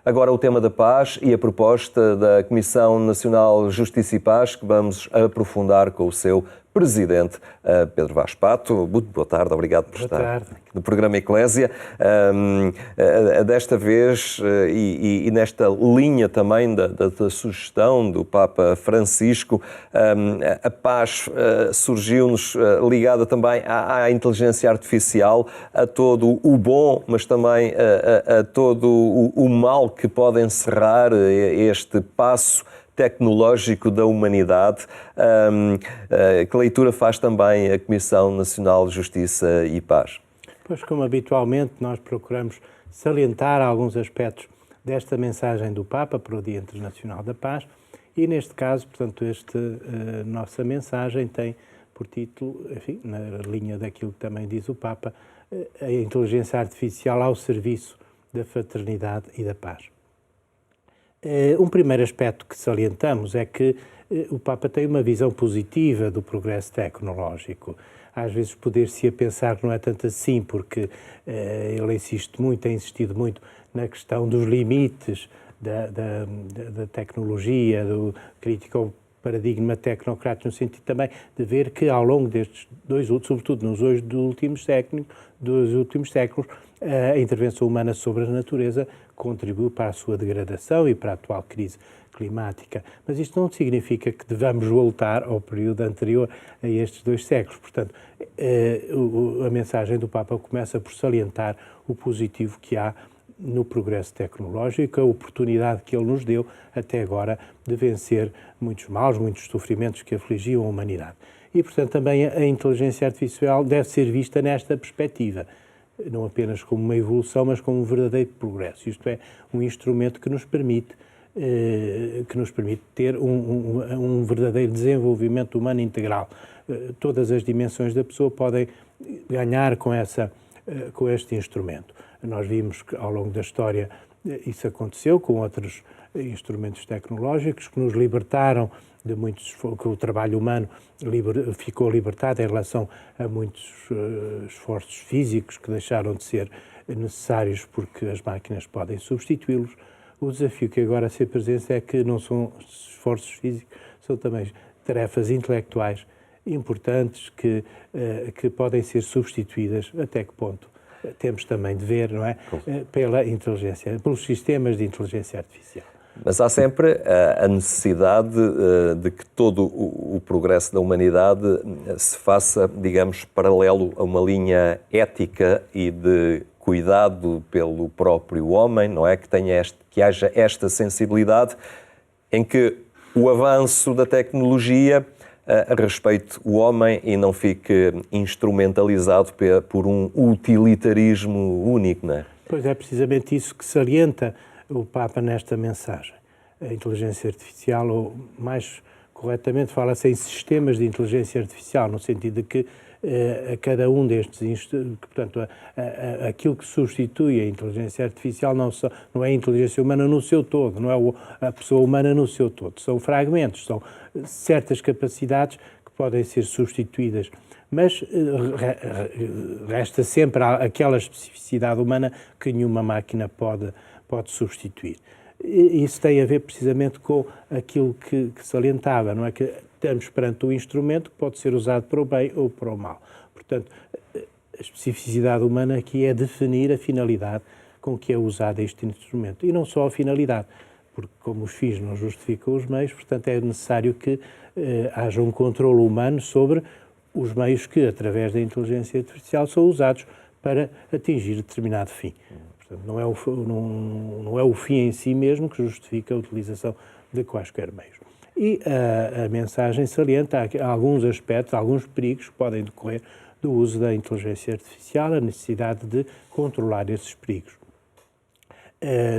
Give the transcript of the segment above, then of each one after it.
Agora o tema da paz e a proposta da Comissão Nacional de Justiça e Paz, que vamos aprofundar com o seu presidente, Pedro Vaz Pato. Muito boa tarde, obrigado por estar no programa Eclésia. Desta vez, e nesta linha também da sugestão do Papa Francisco, a paz surgiu-nos ligada também à inteligência artificial, a todo o bom, mas também a todo o mal que pode encerrar este passo tecnológico da humanidade. Que leitura faz também a Comissão Nacional de Justiça e Paz? Pois, como habitualmente, nós procuramos salientar alguns aspectos desta mensagem do Papa para o Dia Internacional da Paz e, neste caso, portanto, nossa mensagem tem por título, enfim, na linha daquilo que também diz o Papa, a inteligência artificial ao serviço da fraternidade e da paz. Um primeiro aspecto que salientamos é que o Papa tem uma visão positiva do progresso tecnológico. Às vezes poder-se pensar que não é tanto assim, porque ele tem insistido muito na questão dos limites da tecnologia, do crítico ao paradigma tecnocrático, no sentido também de ver que ao longo destes sobretudo nos últimos séculos, a intervenção humana sobre a natureza contribuiu para a sua degradação e para a atual crise climática. Mas isto não significa que devamos voltar ao período anterior a estes 2 séculos. Portanto, a mensagem do Papa começa por salientar o positivo que há no progresso tecnológico, a oportunidade que ele nos deu até agora de vencer muitos males, muitos sofrimentos que afligiam a humanidade. E, portanto, também a inteligência artificial deve ser vista nesta perspectiva, não apenas como uma evolução, mas como um verdadeiro progresso. Isto é, um instrumento que nos permite ter um verdadeiro desenvolvimento humano integral. Todas as dimensões da pessoa podem ganhar com este instrumento. Nós vimos que ao longo da história isso aconteceu com outros instrumentos tecnológicos que nos libertaram de muitos, que o trabalho humano ficou libertado em relação a muitos esforços físicos que deixaram de ser necessários porque as máquinas podem substituí-los. O desafio que agora se apresenta é que não são esforços físicos, são também tarefas intelectuais importantes que podem ser substituídas. Até que ponto? Temos também de ver, não é? Pelos sistemas de inteligência artificial. Mas há sempre a necessidade de que todo o progresso da humanidade se faça, digamos, paralelo a uma linha ética e de cuidado pelo próprio homem, não é? Que haja esta sensibilidade em que o avanço da tecnologia respeite o homem e não fique instrumentalizado por um utilitarismo único, não é? Pois é, precisamente isso que salienta o Papa nesta mensagem. A inteligência artificial, ou mais corretamente fala-se em sistemas de inteligência artificial, no sentido de que a cada um destes, portanto, aquilo que substitui a inteligência artificial não é a inteligência humana no seu todo, não é a pessoa humana no seu todo, são fragmentos, são certas capacidades que podem ser substituídas, mas resta sempre aquela especificidade humana que nenhuma máquina pode substituir. Isso tem a ver precisamente com aquilo que salientava, não é? Que estamos perante um instrumento que pode ser usado para o bem ou para o mal. Portanto, a especificidade humana aqui é definir a finalidade com que é usado este instrumento. E não só a finalidade, porque como os fins não justificam os meios, portanto é necessário que haja um controle humano sobre os meios que, através da inteligência artificial, são usados para atingir determinado fim. Portanto, não é o fim em si mesmo que justifica a utilização de quaisquer meios. E a mensagem salienta alguns aspectos, alguns perigos que podem decorrer do uso da inteligência artificial, a necessidade de controlar esses perigos.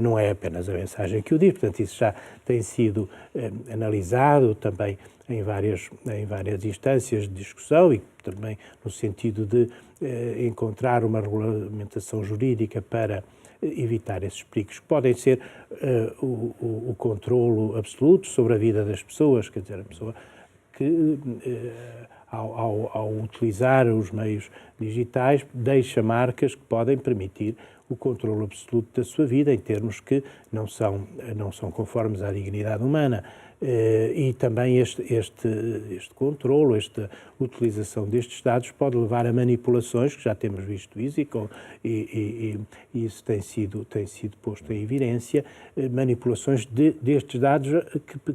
Não é apenas a mensagem que o diz, portanto, isso já tem sido analisado também em várias instâncias de discussão e também no sentido de encontrar uma regulamentação jurídica para evitar esses perigos, que podem ser o controlo absoluto sobre a vida das pessoas, quer dizer, a pessoa que, ao utilizar os meios digitais, deixa marcas que podem permitir o controle absoluto da sua vida, em termos que não são conformes à dignidade humana. E também este controlo, esta utilização destes dados pode levar a manipulações, que já temos visto isso, e isso tem sido posto em evidência, manipulações destes dados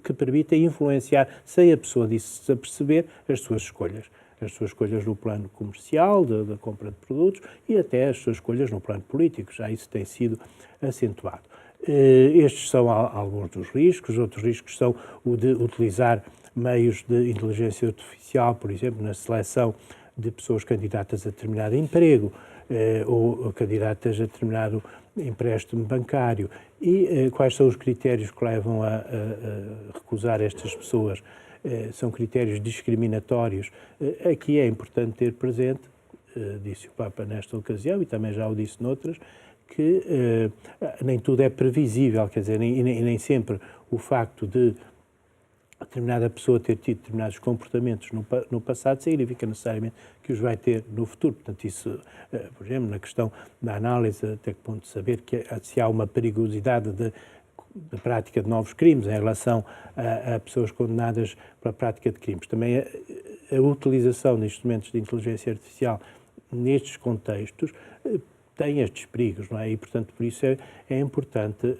que permitem influenciar, sem a pessoa disso se aperceber, as suas escolhas no plano comercial, da compra de produtos, e até as suas escolhas no plano político. Já isso tem sido acentuado. Estes são alguns dos riscos. Outros riscos são o de utilizar meios de inteligência artificial, por exemplo, na seleção de pessoas candidatas a determinado emprego ou candidatas a determinado empréstimo bancário. E quais são os critérios que levam a recusar estas pessoas? São critérios discriminatórios. Aqui é importante ter presente, disse o Papa nesta ocasião e também já o disse noutras, que nem tudo é previsível, quer dizer, nem sempre o facto de determinada pessoa ter tido determinados comportamentos no passado significa necessariamente que os vai ter no futuro. Portanto, isso, por exemplo, na questão da análise, até que ponto de saber se há uma perigosidade de prática de novos crimes em relação a pessoas condenadas pela prática de crimes. Também a utilização de instrumentos de inteligência artificial nestes contextos tem estes perigos, não é? E, portanto, por isso é importante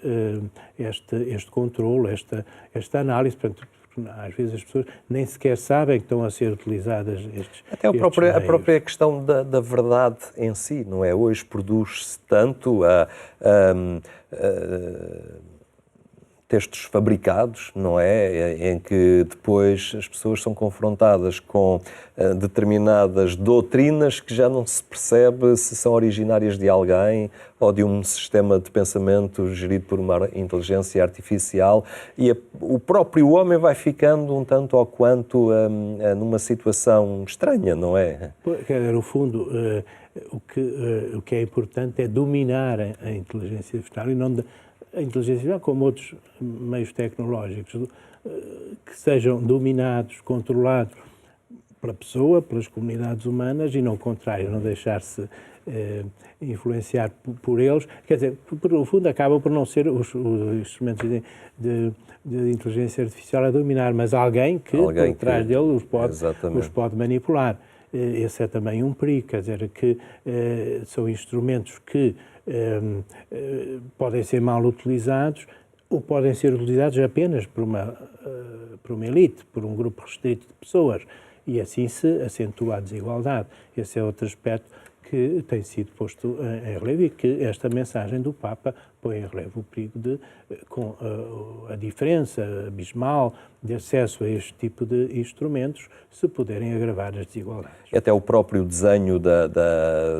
este controlo, esta análise. Portanto, às vezes as pessoas nem sequer sabem que estão a ser utilizadas estes Até a própria questão da verdade em si, não é? Hoje produz-se tanto textos fabricados, não é? Em que depois as pessoas são confrontadas com determinadas doutrinas que já não se percebe se são originárias de alguém ou de um sistema de pensamento gerido por uma inteligência artificial, e o próprio homem vai ficando um tanto ou quanto numa situação estranha, não é? No fundo, o que é importante é dominar a inteligência artificial e não a inteligência artificial, como outros meios tecnológicos, que sejam dominados, controlados pela pessoa, pelas comunidades humanas, e não o contrário, não deixar-se influenciar por eles. Quer dizer, no fundo, acabam por não ser os instrumentos de inteligência artificial a dominar, mas alguém que por trás dele os pode manipular. Esse é também um perigo, quer dizer, que são instrumentos que podem ser mal utilizados ou podem ser utilizados apenas por uma elite, por um grupo restrito de pessoas, e assim se acentua a desigualdade. Esse é outro aspecto que tem sido posto em relevo e que esta mensagem do Papa põe em relevo o perigo com a diferença abismal de acesso a este tipo de instrumentos se puderem agravar as desigualdades. Até o próprio desenho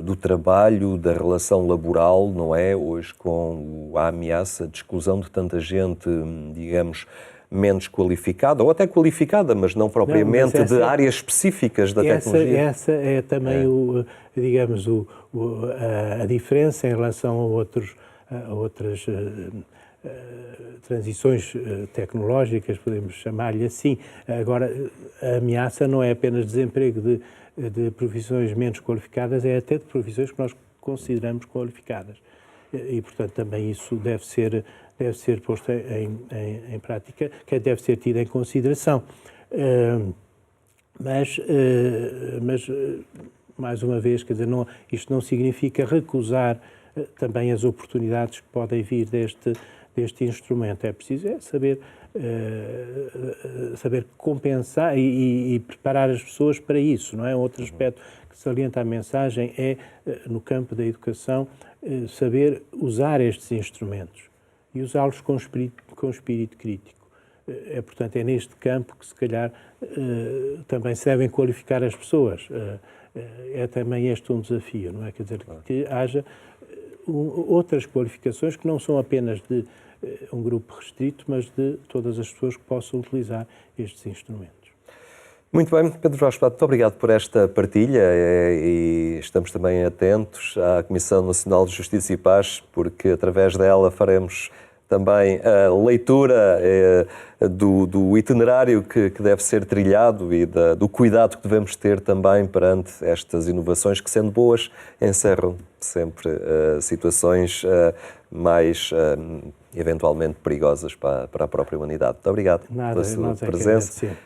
do trabalho, da relação laboral, não é? Hoje, com a ameaça de exclusão de tanta gente, digamos, menos qualificada, ou até qualificada, mas não propriamente de áreas específicas da tecnologia. Essa é também, digamos, a diferença em relação a outras transições tecnológicas, podemos chamar-lhe assim. Agora, a ameaça não é apenas desemprego de profissões menos qualificadas, é até de profissões que nós consideramos qualificadas. E, portanto, também isso deve ser posto em prática, que deve ser tido em consideração. Mas mais uma vez, quer dizer, isto não significa recusar também as oportunidades que podem vir deste instrumento. É preciso saber compensar e preparar as pessoas para isso, não é? Outro aspecto que salienta a mensagem é, no campo da educação, saber usar estes instrumentos e usá-los com espírito crítico. Portanto, é neste campo que, se calhar, também se devem qualificar as pessoas. É também este um desafio, não é? Quer dizer, que haja outras qualificações que não são apenas de um grupo restrito, mas de todas as pessoas que possam utilizar estes instrumentos. Muito bem, Pedro Jorge Pato, muito obrigado por esta partilha e estamos também atentos à Comissão Nacional de Justiça e Paz, porque através dela faremos também a leitura do itinerário que deve ser trilhado e do cuidado que devemos ter também perante estas inovações que, sendo boas, encerram sempre situações mais eventualmente perigosas para a própria humanidade. Muito obrigado pela sua presença.